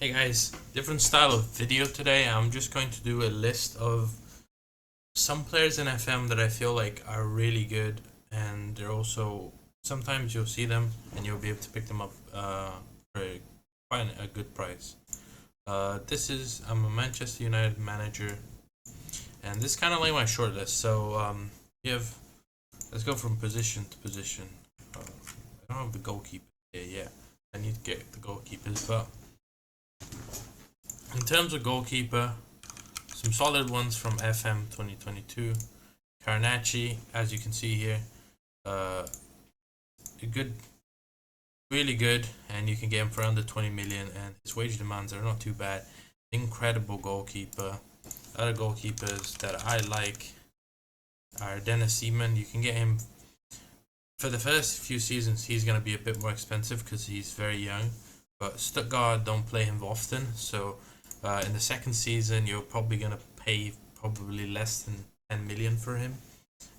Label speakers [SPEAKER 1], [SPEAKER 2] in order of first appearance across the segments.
[SPEAKER 1] Hey guys, different style of video today. I'm just going to do a list of some players in FM that I feel like are really good, and they're also sometimes you'll see them and you'll be able to pick them up for quite a good price. I'm a Manchester United manager, and this is kind of like my short list. So you have let's go from position to position. I don't have the goalkeeper here yet. I need to get the goalkeepers, but in terms of goalkeeper, some solid ones from FM2022. Carnacci, as you can see here, a good, really good, and you can get him for under 20 million, and his wage demands are not too bad. Incredible goalkeeper. Other goalkeepers that I like are Dennis Seaman. You can get him for the first few seasons. He's going to be a bit more expensive because he's very young, but Stuttgart don't play him often, so in the second season you're probably going to pay probably less than 10 million for him.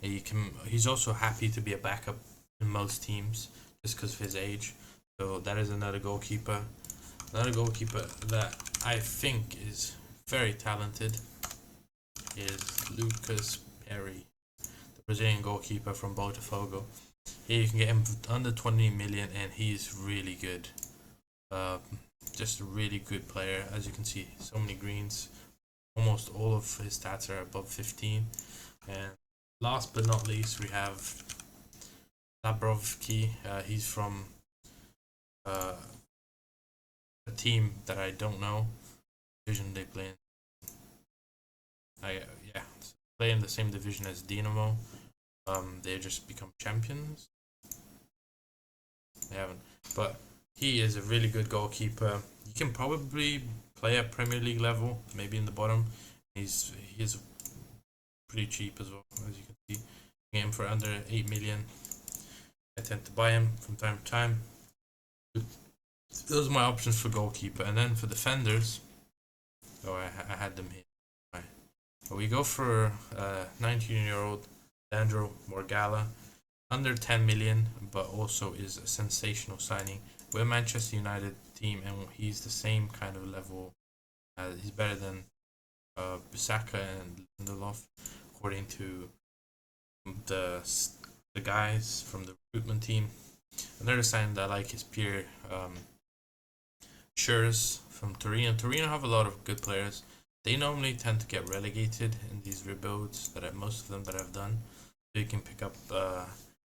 [SPEAKER 1] He's also happy to be a backup in most teams just because of his age. So that is another goalkeeper. Another goalkeeper that I think is very talented is Lucas Perry, the Brazilian goalkeeper from Botafogo. Here you can get him under 20 million, and he's really good. Just a really good player. As you can see, so many greens. Almost all of his stats are above 15. And last but not least, we have Labrovki. He's from a team that I don't know. Division they play in. Play in the same division as Dinamo. They just become champions. They haven't, but he is a really good goalkeeper. You can probably play at Premier League level, maybe in the bottom. He's pretty cheap as well, as you can see. You get him for under 8 million. I tend to buy him from time to time. Those are my options for goalkeeper, and then for defenders. I had them here. Right. But we go for 19-year-old Leandro Morgala, under 10 million, but also is a sensational signing. We're a Manchester United team, and he's the same kind of level. He's better than Bissaka and Lindelof, according to the guys from the recruitment team. Another sign that I like is Pierre Schurz from Torino. Torino have a lot of good players. They normally tend to get relegated in these rebuilds most of them that I've done. So you can pick up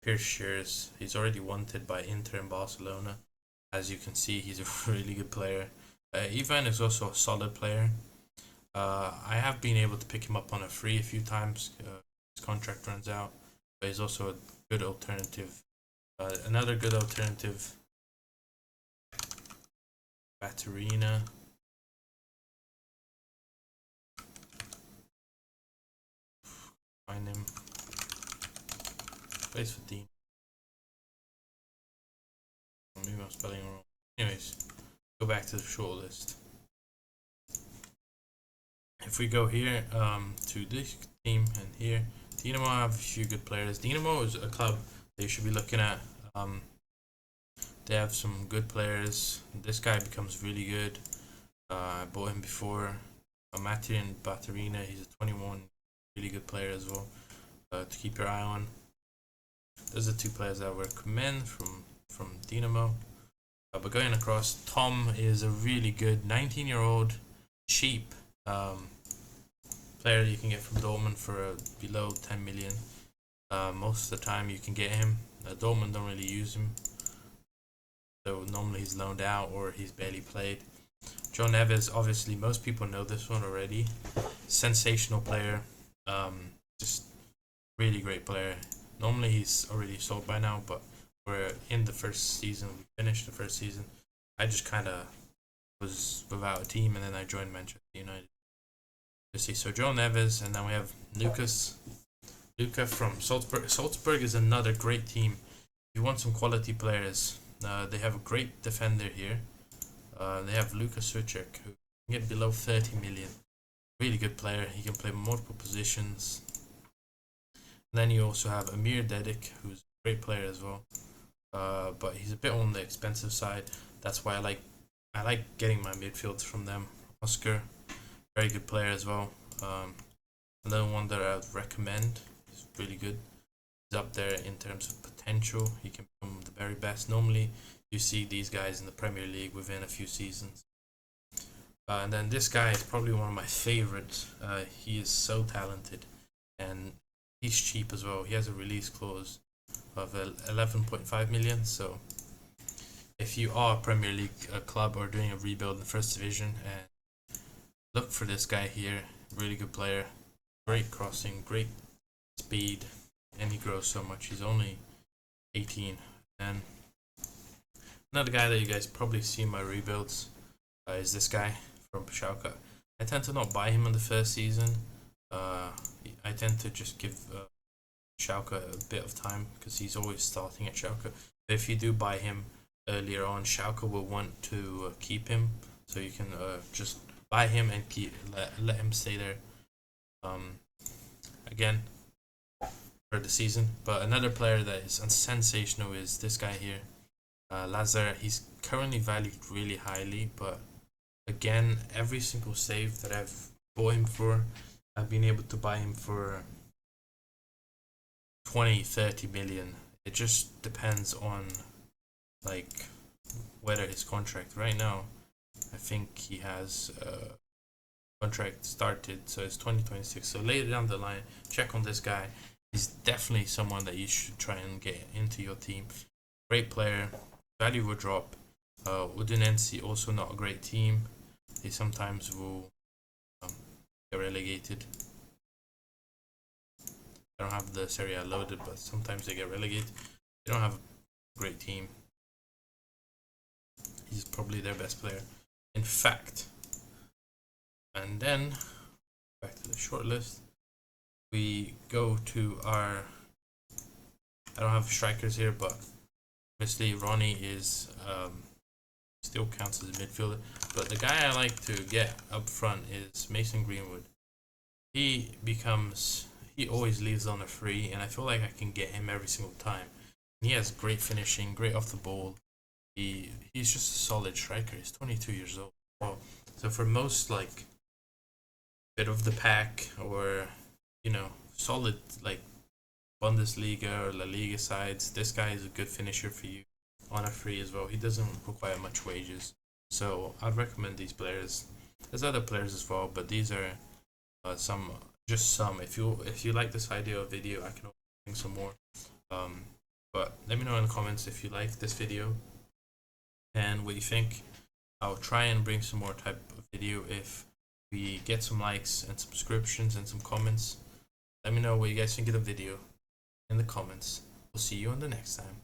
[SPEAKER 1] Pierre Schurz. He's already wanted by Inter and Barcelona. As you can see, he's a really good player. Ivan is also a solid player. I have been able to pick him up on a free a few times. His contract runs out, but he's also a good alternative. Another good alternative, Baterina. Find him. Plays for Dean. Maybe I'm spelling wrong. Anyways, go back to the short list. If we go here to this team and here, Dinamo have a few good players. Dinamo is a club that you should be looking at. They have some good players. This guy becomes really good. I bought him before. Matej Baterina, he's a 21, really good player as well to keep your eye on. Those are two players that I recommend from Dinamo. But going across, Tom is a really good 19-year-old cheap player you can get from Dortmund for below 10 million. Most of the time you can get him. Dortmund don't really use him, so normally he's loaned out or he's barely played. Joe Neves, obviously most people know this one already. Sensational player, just really great player. Normally he's already sold by now, but we're in the first season. We finished the first season. I just kind of was without a team, and then I joined Manchester United. You see, so Joe Neves, and then we have Luca from Salzburg. Salzburg is another great team. If you want some quality players, they have a great defender here. They have Luka Suchek, who can get below 30 million. Really good player. He can play multiple positions. And then you also have Amir Dedik, who's a great player as well. But he's a bit on the expensive side. That's why I like I like getting my midfields from them. Oscar, very good player as well. Another one that I would recommend. He's really good. He's up there in terms of potential. He can become the very best. Normally, you see these guys in the Premier League within a few seasons. And then this guy is probably one of my favorites. He is so talented, and he's cheap as well. He has a release clause of 11.5 million. So if you are a Premier League club or doing a rebuild in the first division, look for this guy here. Really good player, great crossing, great speed, and he grows so much. He's only 18. And another guy that you guys probably see in my rebuilds is this guy from Schalke. I tend to not buy him in the first season. I tend to just give Schalke a bit of time because he's always starting at Schalke. But if you do buy him earlier on, Schalke will want to keep him, so you can just buy him and let him stay there. Again, for the season. But another player that is sensational is this guy here, Lazar. He's currently valued really highly, but again, every single save that I've bought him for, I've been able to buy him for 20-30 million. It just depends on like whether his contract right now, I think he has a contract started, so it's 2026. So later down the line, check on this guy. He's definitely someone that you should try and get into your team. Great player, value will drop. Udinese also not a great team. They sometimes will get relegated. I don't have the Serie A loaded, but sometimes they get relegated. They don't have a great team. He's probably their best player, in fact. And then back to the short list, we go to our. I don't have strikers here, but obviously Ronnie is still counts as a midfielder. But the guy I like to get up front is Mason Greenwood. He always leaves on a free, and I feel like I can get him every single time. He has great finishing, great off the ball. He's just a solid striker. He's 22 years old. Well, so for most like bit of the pack, or solid like Bundesliga or La Liga sides, this guy is a good finisher for you on a free as well. He doesn't require much wages, so I'd recommend these players. There's other players as well, but these are some. If you like this idea of video, I can bring some more. But let me know in the comments if you like this video and what you think. I'll try and bring some more type of video if we get some likes and subscriptions and some comments. Let me know what you guys think of the video in the comments. We'll see you on the next time.